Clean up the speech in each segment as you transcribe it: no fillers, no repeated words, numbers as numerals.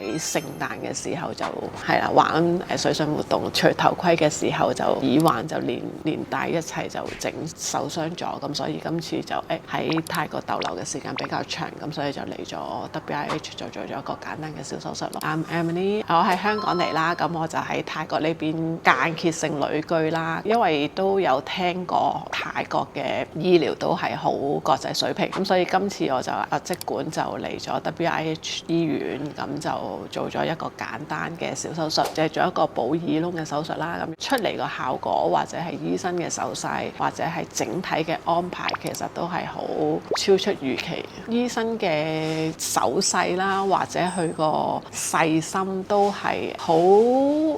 喺聖誕嘅時候就係啦玩水上活動，除頭盔嘅時候就耳環就連帶一齊就整受傷咗，咁所以今次就喺泰國逗留嘅時間比較長，咁所以就嚟咗 WIH 就做咗一個簡單嘅小手術咯。I'm Emily， 我喺香港嚟啦，咁我就喺泰國呢邊間歇性旅居啦，因為都有聽過泰國嘅醫療都係好國際水平，咁所以今次我就即管就嚟咗 WIH 醫院，咁就做咗一個簡單嘅小手術，即係做一個補耳窿嘅手術啦。咁出嚟個效果或者係醫生嘅手勢或者係整體嘅安排，其實都係好超出預期。醫生嘅手勢啦，或者佢個細心都係好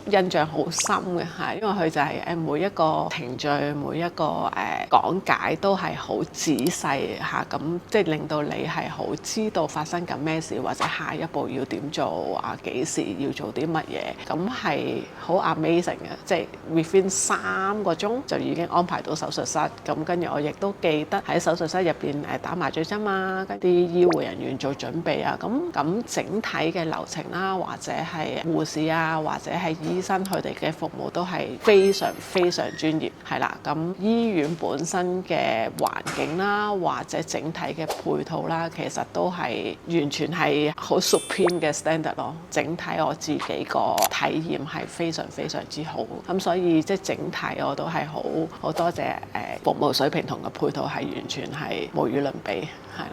印象好深嘅，係因為佢就係每一個程序每一個講解都係好仔細嚇，咁即係令到你係好知道發生緊咩事，或者下一步要點做啊，幾時要做啲乜嘢，咁係好 amazing 嘅，即係 within 3個鐘就已經安排到手術室，咁跟住我亦都記得喺手術室入邊打麻醉針啊，跟啲醫護人員做準備啊，咁整體嘅流程啦，或者係護士啊，或者係醫生佢哋嘅服務都係非常非常專業，係啦，咁醫院本身嘅環境啦，或者整體嘅配套啦，其實都係完全係好 supreme 嘅 standard 咯。整體我自己個體驗係非常非常之好，咁所以即係整體我都係好多謝服務水平同個配套係完全係無與倫比，係啦。